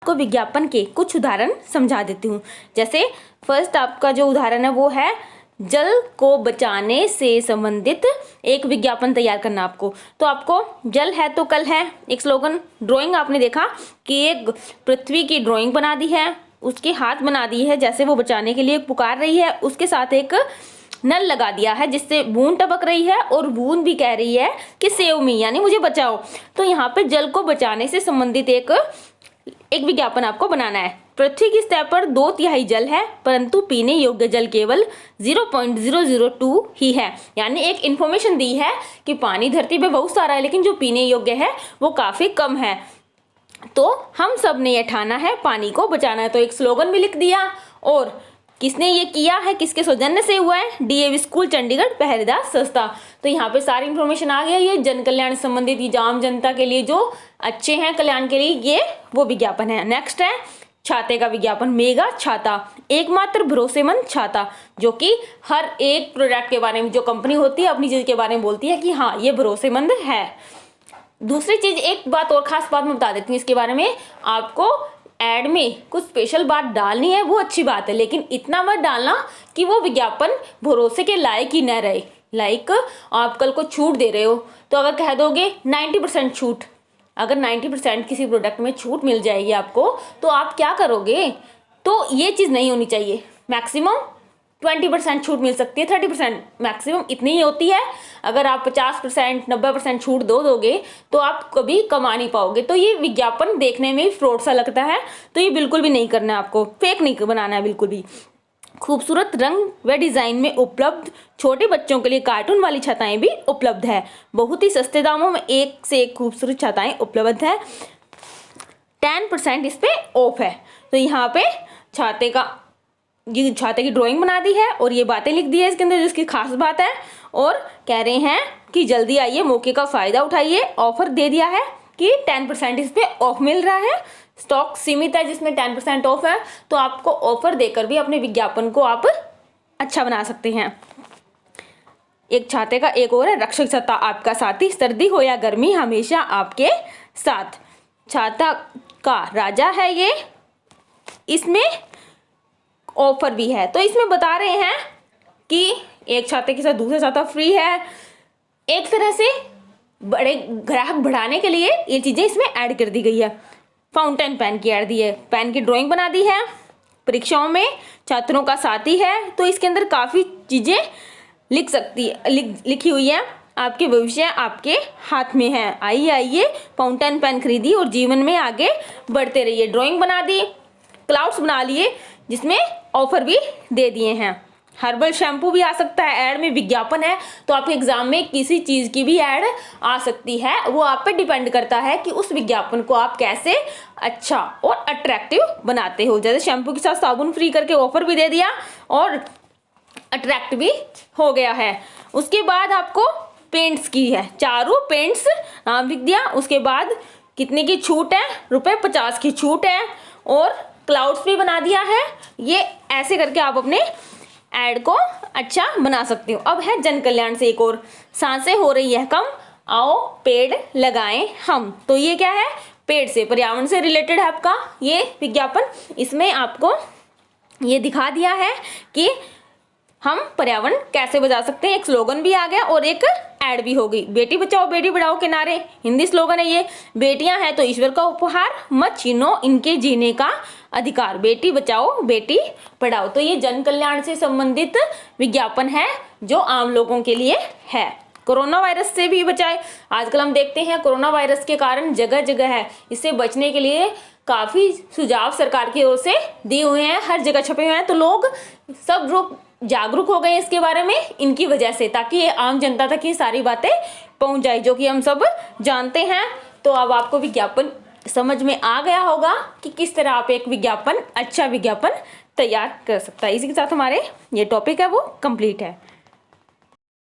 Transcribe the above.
आपको विज्ञापन के कुछ उदाहरण समझा देती हूँ। जैसे फर्स्ट आपका जो उदाहरण है वो है जल को बचाने से संबंधित एक विज्ञापन तैयार करना आपको। तो आपको जल है तो कल है एक स्लोगन, ड्राइंग आपने देखा कि एक पृथ्वी की ड्राइंग बना दी है, उसके हाथ बना दी है जैसे वो बचाने के लिए पुकार रही है, उसके साथ एक नल लगा दिया है जिससे बूंद टपक रही है और बूंद भी कह रही है कि सेव मी, यानी मुझे बचाओ। तो यहाँ पे जल को बचाने से संबंधित एक विज्ञापन आपको बनाना है। पृथ्वी की सतह पर 2/3 जल है परंतु पीने योग्य जल केवल 0.002 ही है, यानी एक इंफॉर्मेशन दी है कि पानी धरती पे बहुत सारा है लेकिन जो पीने योग्य है वो काफी कम है। तो हम सब ने ये ठाना है पानी को बचाना है। तो एक स्लोगन भी लिख दिया। और किसने ये किया है, किसके सौजन्य से हुआ है, डीएवी स्कूल चंडीगढ़ पहरेदार संस्था। तो यहाँ पे सारी इंफॉर्मेशन आ गया। ये जन कल्याण संबंधित, ये आम जनता के लिए जो अच्छे हैं कल्याण के लिए, ये वो विज्ञापन है। नेक्स्ट है छाते का विज्ञापन, मेगा छाता, एकमात्र भरोसेमंद छाता, जो कि हर एक प्रोडक्ट के बारे में जो कंपनी होती है अपनी चीज के बारे में बोलती है कि हाँ ये भरोसेमंद है। दूसरी चीज, एक बात और खास बात मैं बता देती हूँ इसके बारे में, आपको एड में कुछ स्पेशल बात डालनी है वो अच्छी बात है, लेकिन इतना मत डालना कि वो विज्ञापन भरोसे के लायक ही न रहे। लाइक आप कल को छूट दे रहे हो तो अगर कह दोगे 90% छूट, अगर 90% किसी प्रोडक्ट में छूट मिल जाएगी आपको तो आप क्या करोगे। तो ये चीज़ नहीं होनी चाहिए। मैक्सिमम 20% छूट मिल सकती है, 30% मैक्सिमम इतनी ही होती है। अगर आप 50% 90% छूट दोगे तो आप कभी कमा नहीं पाओगे। तो ये विज्ञापन देखने में फ्रॉड सा लगता है, तो ये बिल्कुल भी नहीं करना है आपको, फेक नहीं बनाना है बिल्कुल भी। खूबसूरत रंग व डिज़ाइन में उपलब्ध छोटे बच्चों के लिए कार्टून वाली छाताएं भी उपलब्ध है। बहुत ही सस्ते दामों में एक से एक खूबसूरत छाताएं उपलब्ध है। 10% इस पे ऑफ है। तो यहाँ पे छाते की ड्राइंग बना दी है और ये बातें लिख दी है इसके अंदर जिसकी खास बात है, और कह रहे हैं कि जल्दी आइए, मौके का फायदा उठाइए। ऑफर दे दिया है कि 10% इस पे ऑफ मिल रहा है। स्टॉक सीमित है जिसमें 10% ऑफ है, तो आपको ऑफर देकर भी अपने विज्ञापन को आप अच्छा बना सकते हैं। एक छाते का एक और है, रक्षक छाता आपका साथी, सर्दी हो या गर्मी हमेशा आपके साथ। छाता का राजा है ये, इसमें ऑफर भी है। तो इसमें बता रहे हैं कि एक छाते के साथ दूसरा छाता फ्री है। एक तरह से बड़े ग्राहक बढ़ाने के लिए ये चीज़ें इसमें ऐड कर दी गई है। फाउंटेन पेन की ऐड दी है, पेन की ड्राइंग बना दी है। परीक्षाओं में छात्रों का साथी है, तो इसके अंदर काफ़ी चीज़ें लिखी हुई है। आपके भविष्य आपके हाथ में है, आइए फाउंटेन पेन खरीदी और जीवन में आगे बढ़ते रहिए। ड्राइंग बना दी, क्लाउड्स बना लिए जिसमें ऑफर भी दे दिए हैं। हर्बल शैम्पू भी आ सकता है ऐड में, विज्ञापन है तो आपके एग्जाम में किसी चीज़ की भी ऐड आ सकती है। वो आप पे डिपेंड करता है कि उस विज्ञापन को आप कैसे अच्छा और अट्रैक्टिव बनाते हो। जैसे शैम्पू के साथ साबुन फ्री करके ऑफर भी दे दिया और अट्रैक्ट भी हो गया है। उसके बाद आपको पेंट्स की है, चारों पेंट्स नाम लिख दिया। उसके बाद कितने की छूट है, ₹50 की छूट है, और क्लाउड्स भी बना दिया है। ये ऐसे करके आप अपने ऐड को अच्छा बना सकते हो। अब है जन कल्याण से एक और, सांसें हो रही है कम, आओ पेड़ लगाएं हम। तो ये क्या है, पेड़ से, पर्यावरण से रिलेटेड है आपका ये विज्ञापन। इसमें आपको ये दिखा दिया है कि हम पर्यावरण कैसे बचा सकते हैं। एक स्लोगन भी आ गया और एक ऐड भी हो गई। बेटी बचाओ बेटी पढ़ाओ के नारे, हिंदी स्लोगन है ये। बेटियां हैं तो ईश्वर का उपहार, मत छीनो इनके जीने का अधिकार। बेटी बचाओ बेटी पढ़ाओ। तो ये जन कल्याण से संबंधित विज्ञापन है जो आम लोगों के लिए है। कोरोना वायरस से भी बचाए, आजकल हम देखते हैं कोरोना वायरस के कारण जगह जगह है, इससे बचने के लिए काफ़ी सुझाव सरकार की ओर से दिए हुए हैं, हर जगह छपे हुए हैं। तो लोग सब लोग जागरूक हो गए इसके बारे में इनकी वजह से, ताकि ये आम जनता तक ये सारी बातें पहुंच जाए जो कि हम सब जानते हैं। तो अब आपको विज्ञापन समझ में आ गया होगा कि किस तरह आप एक विज्ञापन, अच्छा विज्ञापन तैयार कर सकता है। इसी के साथ हमारे ये टॉपिक है वो कंप्लीट है।